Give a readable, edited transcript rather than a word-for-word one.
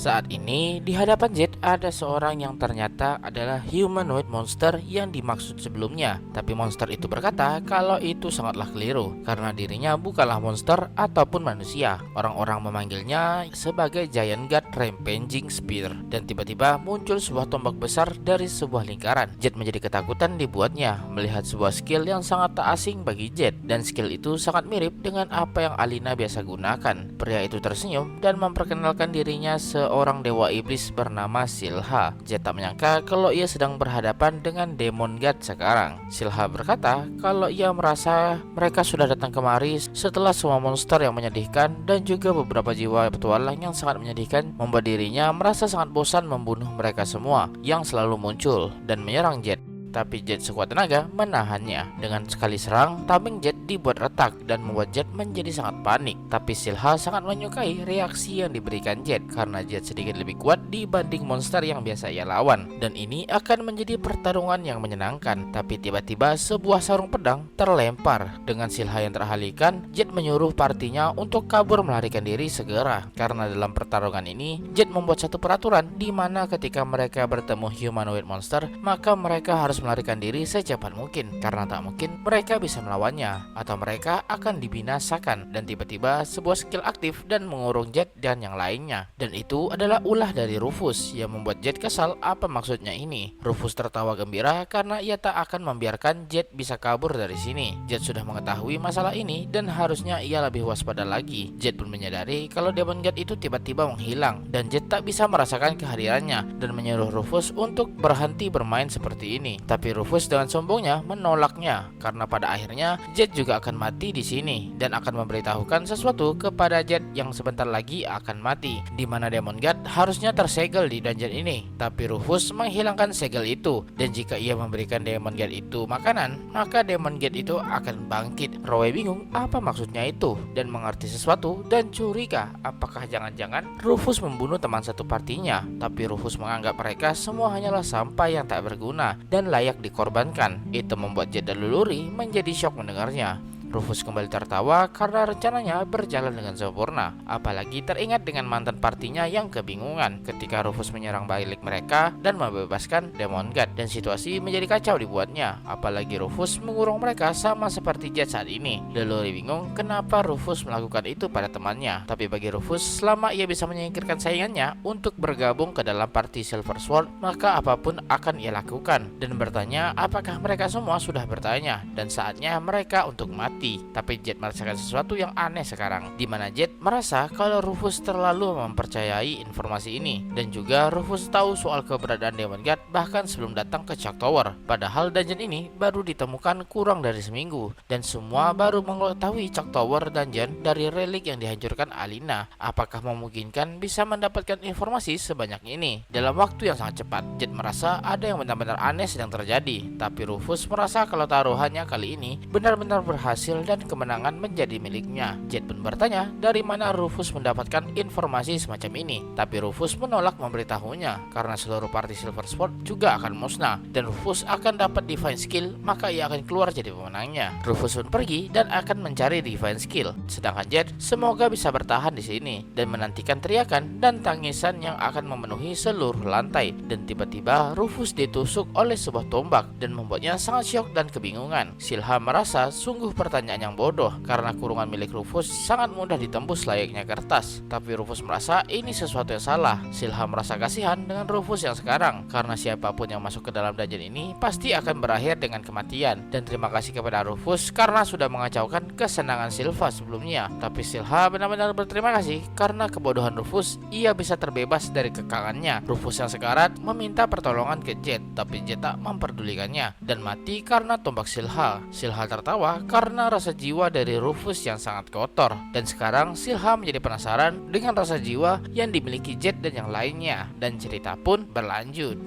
Saat ini di hadapan Jet ada seorang yang ternyata adalah humanoid monster yang dimaksud sebelumnya. Tapi monster itu berkata kalau itu sangatlah keliru karena dirinya bukanlah monster ataupun manusia. Orang-orang memanggilnya sebagai Giant God Rampaging Spear. Dan tiba-tiba muncul sebuah tombak besar dari sebuah lingkaran. Jet menjadi ketakutan dibuatnya melihat sebuah skill yang sangat tak asing bagi Jet. Dan skill itu sangat mirip dengan apa yang Alina biasa gunakan. Pria itu tersenyum dan memperkenalkan dirinya seorang dewa iblis bernama Silha. Jet tak menyangka kalau ia sedang berhadapan dengan Demon God sekarang. Silha berkata kalau ia merasa mereka sudah datang kemari setelah semua monster yang menyedihkan dan juga beberapa jiwa petualang yang sangat menyedihkan membuat dirinya merasa sangat bosan membunuh mereka semua yang selalu muncul dan menyerang Jet. Tapi Jet sekuat tenaga menahannya. Dengan sekali serang, tameng Jet dibuat retak dan membuat Jet menjadi sangat panik. Tapi Silha sangat menyukai reaksi yang diberikan Jet karena Jet sedikit lebih kuat dibanding monster yang biasa ia lawan. Dan ini akan menjadi pertarungan yang menyenangkan. Tapi tiba-tiba sebuah sarung pedang terlempar. Dengan Silha yang terhalikan, Jet menyuruh partinya untuk kabur melarikan diri segera. Karena dalam pertarungan ini, Jet membuat satu peraturan di mana ketika mereka bertemu humanoid monster, maka mereka harus melarikan diri secepat mungkin karena tak mungkin mereka bisa melawannya atau mereka akan dibinasakan. Dan tiba-tiba sebuah skill aktif dan mengurung Jet dan yang lainnya. Dan itu adalah ulah dari Rufus yang membuat Jet kesal apa maksudnya ini. Rufus tertawa gembira karena ia tak akan membiarkan Jet bisa kabur dari sini. Jet sudah mengetahui masalah ini dan harusnya ia lebih waspada lagi. Jet pun menyadari kalau Demon God itu tiba-tiba menghilang dan Jet tak bisa merasakan kehadirannya dan menyuruh Rufus untuk berhenti bermain seperti ini. Tapi Rufus dengan sombongnya menolaknya karena pada akhirnya Jet juga akan mati di sini dan akan memberitahukan sesuatu kepada Jet yang sebentar lagi akan mati, di mana Demon God harusnya tersegel di dungeon ini. Tapi Rufus menghilangkan segel itu dan jika ia memberikan Demon God itu makanan, maka Demon God itu akan bangkit. Rowe bingung apa maksudnya itu dan mengerti sesuatu dan curiga apakah jangan-jangan Rufus membunuh teman satu partinya. Tapi Rufus menganggap mereka semua hanyalah sampah yang tak berguna dan layak dikorbankan. Itu membuat Jet dan Luluri menjadi syok mendengarnya. Rufus kembali tertawa karena rencananya berjalan dengan sempurna. Apalagi teringat dengan mantan partinya yang kebingungan ketika Rufus menyerang balik mereka dan membebaskan Demon God. Dan situasi menjadi kacau dibuatnya. Apalagi Rufus mengurung mereka sama seperti Jet saat ini. Leluri bingung kenapa Rufus melakukan itu pada temannya. Tapi bagi Rufus, selama ia bisa menyingkirkan saingannya untuk bergabung ke dalam parti Silver Sword, maka apapun akan ia lakukan. Dan bertanya apakah mereka semua sudah bertanya dan saatnya mereka untuk mati. Tapi Jet merasakan sesuatu yang aneh sekarang, di mana Jet merasa kalau Rufus terlalu mempercayai informasi ini dan juga Rufus tahu soal keberadaan Demon God bahkan sebelum datang ke Chalk Tower. Padahal dungeon ini baru ditemukan kurang dari seminggu dan semua baru mengetahui Chalk Tower dungeon dari relik yang dihancurkan Alina. Apakah memungkinkan bisa mendapatkan informasi sebanyak ini dalam waktu yang sangat cepat? Jet merasa ada yang benar-benar aneh sedang terjadi, tapi Rufus merasa kalau taruhannya kali ini benar-benar berhasil dan kemenangan menjadi miliknya. Jet pun bertanya dari mana Rufus mendapatkan informasi semacam ini. Tapi Rufus menolak memberitahunya karena seluruh parti Silver Sword juga akan musnah dan Rufus akan dapat Divine Skill, maka ia akan keluar jadi pemenangnya. Rufus pun pergi dan akan mencari Divine Skill. Sedangkan Jet semoga bisa bertahan di sini dan menantikan teriakan dan tangisan yang akan memenuhi seluruh lantai. Dan tiba-tiba Rufus ditusuk oleh sebuah tombak dan membuatnya sangat syok dan kebingungan. Silha merasa sungguh pertanyaan yang bodoh karena kurungan milik Rufus sangat mudah ditembus layaknya kertas. Tapi Rufus merasa ini sesuatu yang salah. Silha merasa kasihan dengan Rufus yang sekarang karena siapapun yang masuk ke dalam dungeon ini pasti akan berakhir dengan kematian. Dan terima kasih kepada Rufus karena sudah mengacaukan kesenangan Silva sebelumnya. Tapi Silha benar-benar berterima kasih karena kebodohan Rufus ia bisa terbebas dari kekangannya. Rufus yang sekarat meminta pertolongan ke Jet, tapi Jet tak memperdulikannya dan mati karena tombak Silha. Silha tertawa karena rasa jiwa dari Rufus yang sangat kotor. Dan sekarang Silha menjadi penasaran dengan rasa jiwa yang dimiliki Jet dan yang lainnya. Dan cerita pun berlanjut.